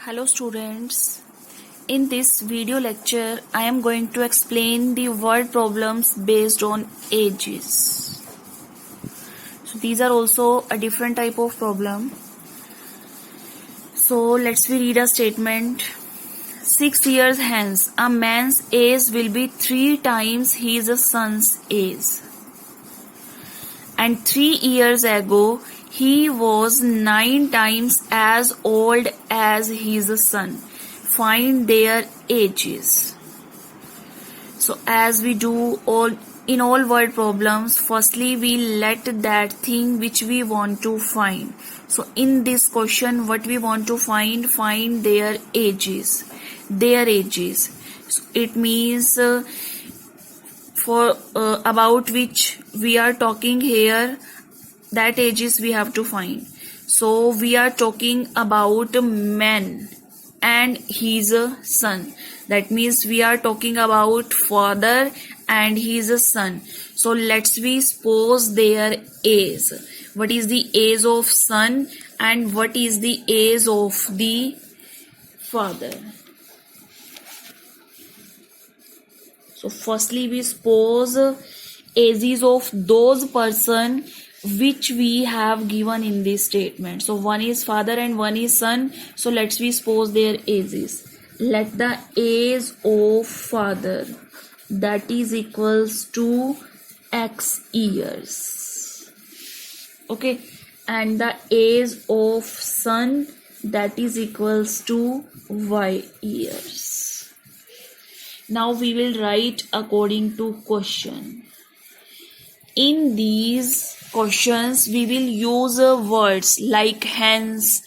Hello students, in this video lecture I am going to explain the word problems based on ages. So these are also a different type of problem. So let's read a statement. 6 years hence a man's age will be 3 times his son's age. And 3 years ago he was 9 times as old as his son. Find their ages. So as we do in all word problems, firstly we let that thing which we want to find. So in this question what we want to find their ages. So it means for about which we are talking here, that ages we have to find. So we are talking about man and his son. That means we are talking about father and his son. So let's we suppose their age. What is the age of son and what is the age of the father? So firstly we suppose ages of those person which we have given in this statement. So one is father and one is son. So let's we suppose their ages. Let the age of father that is equals to x years. Okay. And the age of son that is equals to y years. Now we will write according to question. In these questions we will use words like hence,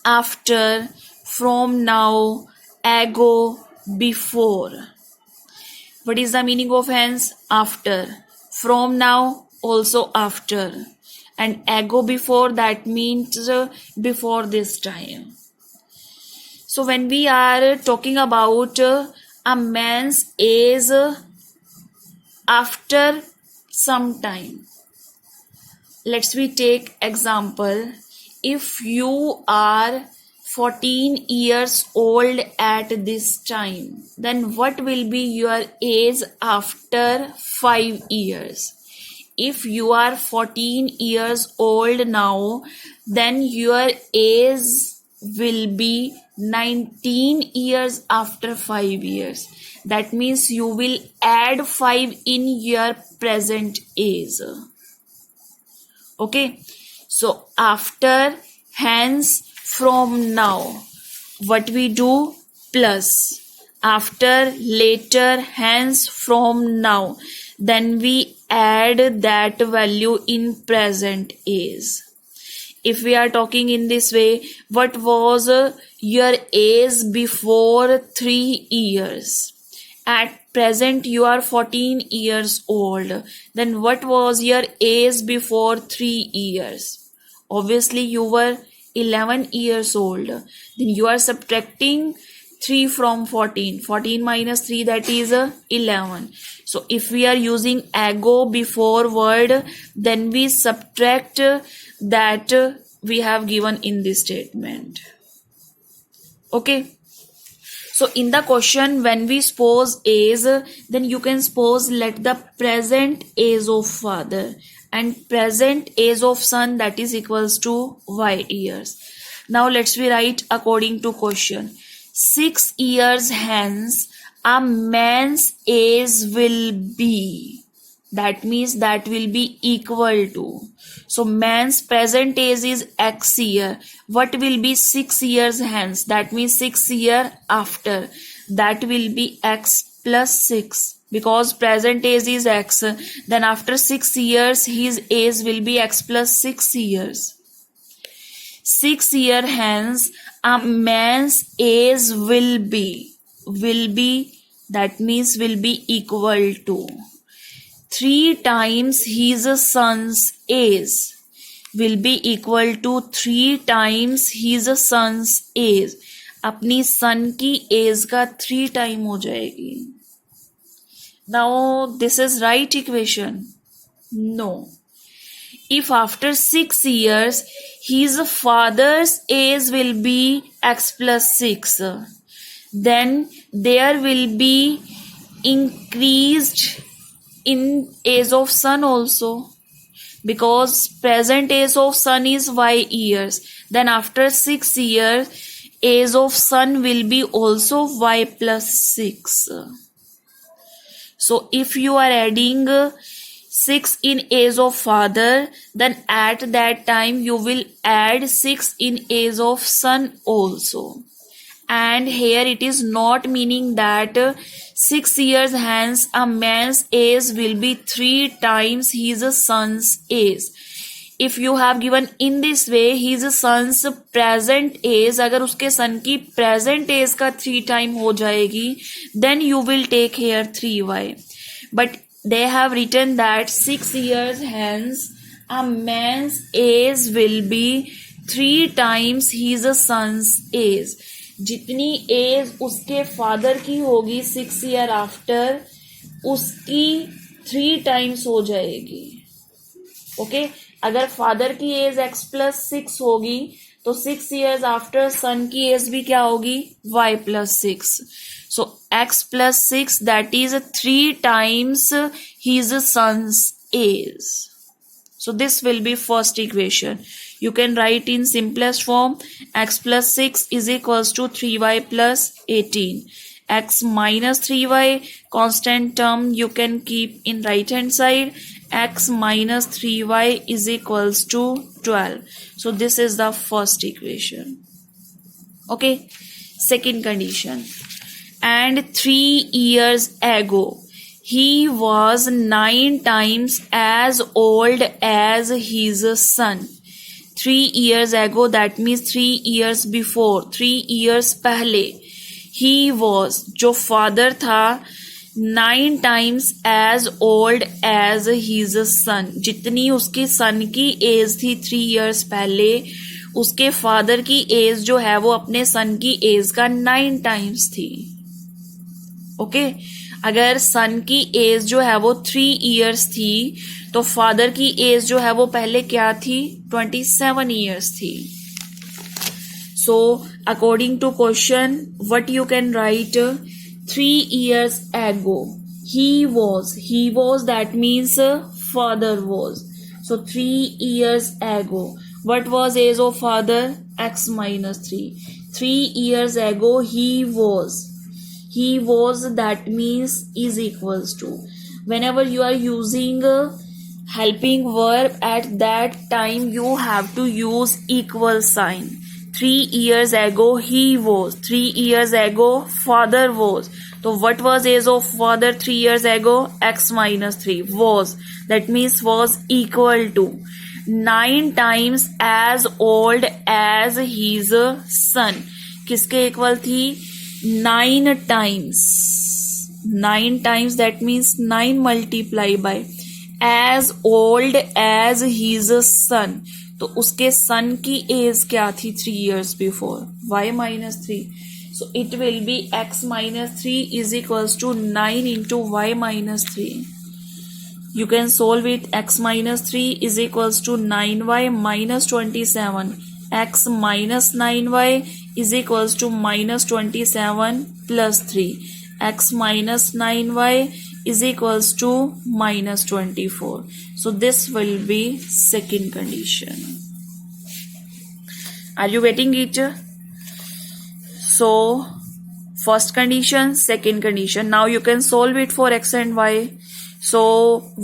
after, from now, ago, before. What is the meaning of hence? After. From now, also after. And ago, before, that means before this time. So when we are talking about a man's age after some time, let's we take example. If you are 14 years old at this time, then what will be your age after 5 years? If you are 14 years old now, then your age will be 19 years after 5 years. That means you will add 5 in your present age. Okay. So after, hence, from now. What we do? Plus. After, later, hence, from now. Then we add that value in present age. If we are talking in this way, what was your age before 3 years? At present you are 14 years old. Then what was your age before 3 years? Obviously you were 11 years old. Then you are subtracting 3 from 14. 14 minus 3, that is 11. So if we are using ago before word, then we subtract that we have given in this statement. Okay. So in the question when we suppose age, then you can suppose let the present age of father and present age of son that is equals to y years. Now let's we write according to question. 6 years hence a man's age will be. That means that will be equal to. So man's present age is x year. What will be 6 years hence? That means 6 year after. That will be x plus 6. Because present age is x. Then after 6 years his age will be x plus 6 years. 6 year hence a man's age will be. That means will be equal to 3 times his son's age. Will be equal to 3 times his son's age. अपनी son की age का 3 time हो जाएगी. Now this is right equation? No. if after 6 years his father's age will be x plus 6, then there will be increased in age of son also, because present age of son is y years, then after 6 years age of son will be also y plus 6. So if you are adding 6 in age of father, then at that time you will add 6 in age of son also. And here it is not meaning that 6 years hence a man's age will be 3 times his son's age. If you have given in this way his son's present age, अगर उसके son की present age का 3 time हो जाएगी, then you will take here 3y. But they have written that 6 years hence a man's age will be 3 times his son's age. जितनी as उसके father की होगी 6 ईयर आफ्टर, उसकी 3 टाइम्स हो जाएगी. ओके, अगर फादर की एज x प्लस 6 होगी तो 6 ईयर्स आफ्टर सन की एज भी क्या होगी, y plus 6. So x plus 6 that is 3 times his sons age. So this will be first equation. You can write in simplest form, x plus 6 is equals to 3y plus 18. X minus 3y, constant term you can keep in right hand side. X minus 3y is equals to 12. So this is the first equation. Okay. Second condition. And 3 years ago, he was 9 times as old as his son. 3 years ago, that means 3 years before, 3 years पहले, he was, जो father था, 9 times as old as his son. जितनी उसके son की as थी 3 years पहले, उसके father की एज जो है वो अपने son की एज का 9 times थी. ओके, अगर सन की एज जो है वो 3 इयर्स थी तो फादर की एज जो है वो पहले क्या थी, 27 इयर्स थी. So according to question what you can write, 3 years ago he was that means father was. So 3 years ago what was age of father, x minus 3. 3 years ago he was that means is equals to, whenever you are using helping verb at that time you have to use equal sign. 3 years ago he was, 3 years ago father was. So what was age of father 3 years ago, x minus 3 was, that means was equal to 9 times as old as his son. किसके equal थी, 9 times. 9 times that means 9 multiply by as old as his son. तो उसके son की as क्या थी 3 years before, y minus 3. So it will be x minus 3 is equals to 9 into y minus 3. You can solve it. X minus 3 is equals to 9y minus 27. X minus 9y is equals to minus 27 plus 3. X minus 9y is equals to minus 24. So this will be second condition. Are you getting it? So first condition, second condition. Now you can solve it for x and y. So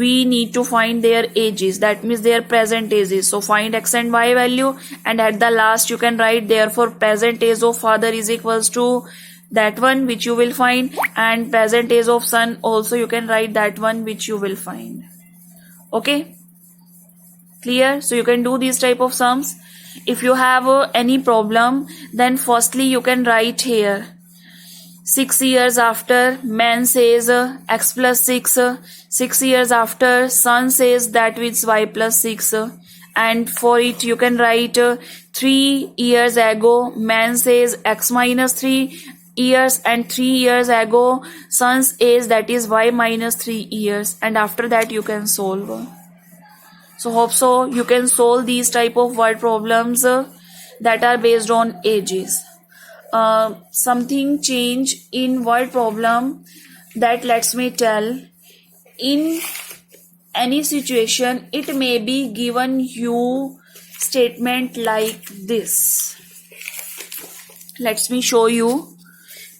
we need to find their ages, that means their present ages. So find x and y value, and at the last you can write therefore present age of father is equals to that one which you will find, and present age of son also you can write that one which you will find. Okay, clear? So you can do these type of sums. If you have any problem, then firstly you can write here 6 years after man says x plus 6, 6 years after son says that with y plus 6, and for it you can write 3 years ago man says x minus 3 years, and 3 years ago son's age that is y minus 3 years, and after that you can solve. So hope so you can solve these type of word problems that are based on ages. Something change in word problem that lets me tell. In any situation, it may be given you statement like this. Let me show you.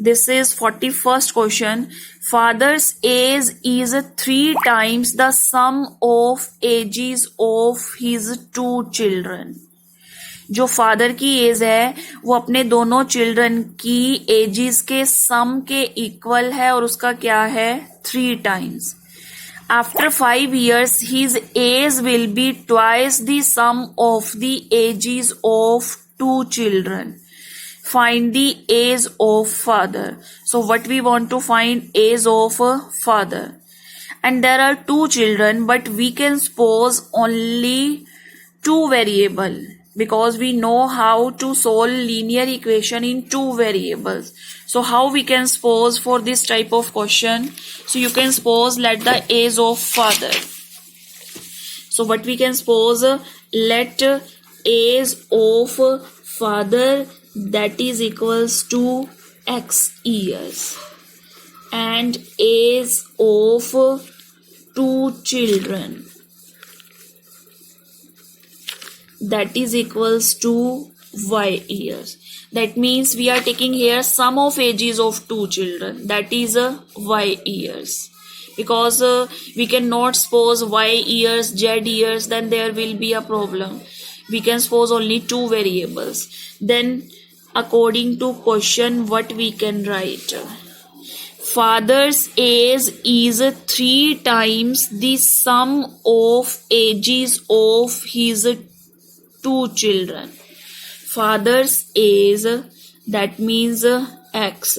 This is 41st question. Father's age is 3 times the sum of ages of his 2 children. जो father की as है वो अपने दोनों children की edges के सम के equal है और उसका क्या है 3 times. After 5 years, his age will be twice the sum of the ages of 2 children. Find the age of father. So what we want to find age of father. And there are 2 children, but we can suppose only 2 variable because we know how to solve linear equation in 2 variables. So how we can suppose for this type of question? So you can suppose let the age of father. So what we can suppose, let age of father that is equals to x years and age of 2 children that is equals to y years. That means we are taking here sum of ages of 2 children, that is y years, because we cannot suppose y years, z years, then there will be a problem. We can suppose only 2 variables. Then according to question, what we can write? Father's age is 3 times the sum of ages of his 2 children. Father's age, that means x,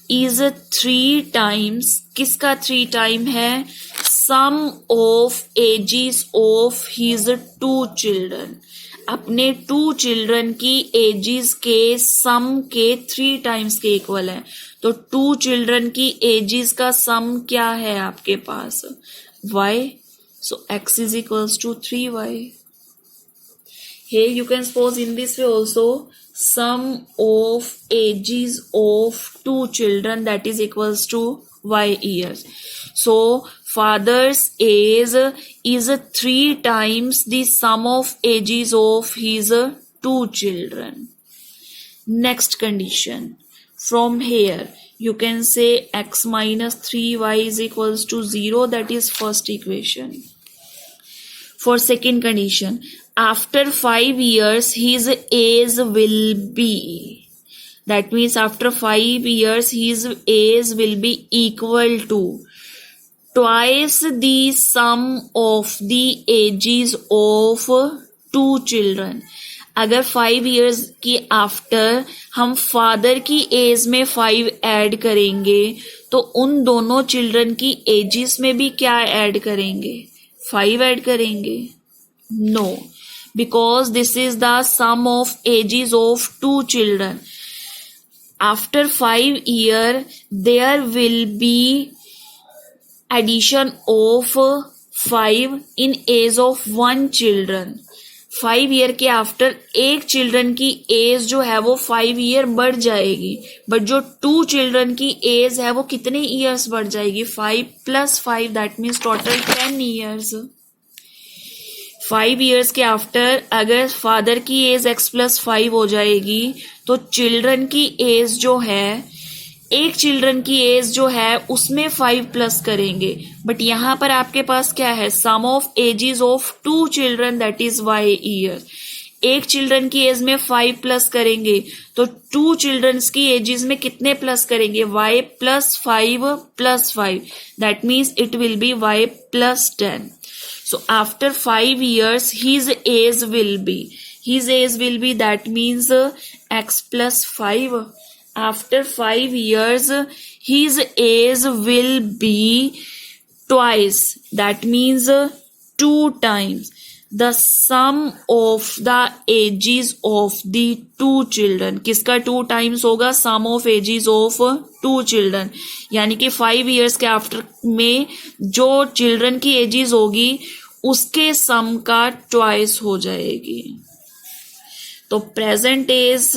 is 3 times, किसका 3 time है? sum of ages of his 2 children. अपने 2 children की edges के सम के 3 times के equal है. तो 2 children की एजेस का सम क्या है आपके पास? y. So x is equals to 3y. Here you can suppose in this way also, sum of ages of 2 children that is equals to y years. So father's age is 3 times the sum of ages of his 2 children. Next condition. From here you can say x minus 3y is equals to 0. That is first equation. For second condition, after 5 years his age will be, that means after 5 years his age will be equal to twice the sum of the ages of 2 children. अगर 5 years की after हम father की age में 5 add करेंगे तो उन दोनों children की एजेस में भी क्या ऐड करेंगे? 5 ऐड करेंगे? No, because this is the sum of ages of 2 children. After 5 years, there will be addition of 5 in age of 1 children. 5 year के आफ्टर एक चिल्ड्रन की एज जो है वो 5 ईयर बढ़ जाएगी, बट जो 2 चिल्ड्रन की एज है वो कितने ईयर्स बढ़ जाएगी? 5 + 5, that means total 10 years. 5 years के आफ्टर अगर फादर की एज x + 5 हो जाएगी तो चिल्ड्रन की एज जो है, एक चिल्ड्रन की एज जो है उसमें 5 प्लस करेंगे. बट यहां पर आपके पास क्या है? Sum of ages of 2 children that is y year. एक चिल्ड्रन की एज में 5 प्लस करेंगे तो 2 चिल्ड्रंस की एजेस में कितने प्लस करेंगे? y + 5 + 5, that means it will be y + 10. So after 5 years his age will be that means x + 5. After 5 years his age will be twice, that means 2 times the sum of the ages of the 2 children. किसका 2 times होगा? sum of ages of 2 children. यानी कि 5 years के after में जो children की edges होगी उसके सम का ट्वाइस हो जाएगी। तो प्रेजेंट एज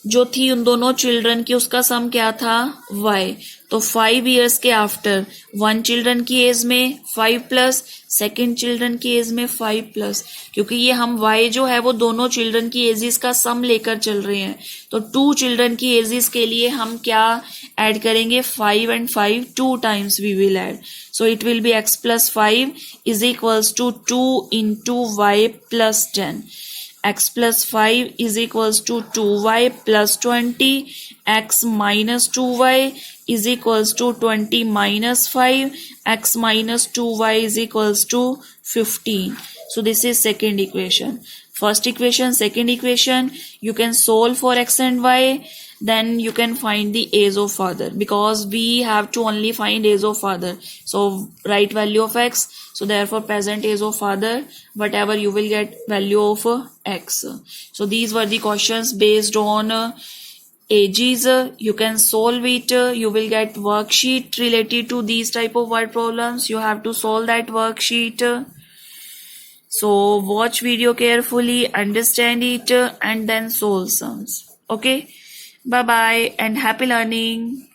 जो थी उन दोनों चिल्ड्रन की, उसका सम क्या था, y। तो 5 years के आफ्टर 1 चिल्ड्रन की एज में 5 प्लस, सेकेंड चिल्ड्रन की एज में 5 प्लस, क्योंकि ये हम y जो है वो दोनों चिल्ड्रन की एजेस का सम लेकर चल रहे हैं। तो 2 चिल्ड्रन की एजेस के लिए हम क्या ऐड करेंगे, 5 and 5 2 times we will add. So it will be x plus 5 is equals to 2 into y plus 10. X plus 5 is equals to 2y plus 20. X minus 2y is equals to 20 minus 5. X minus 2y is equals to 15. So this is second equation. First equation, second equation, you can solve for x and y. Then you can find the age of father, because we have to only find age of father. So write value of x. So therefore present age of father, whatever you will get value of x. So these were the questions based on ages. You can solve it. You will get worksheet related to these type of word problems. You have to solve that worksheet. So watch video carefully, understand it, and then solve sums. Okay. Bye bye and happy learning.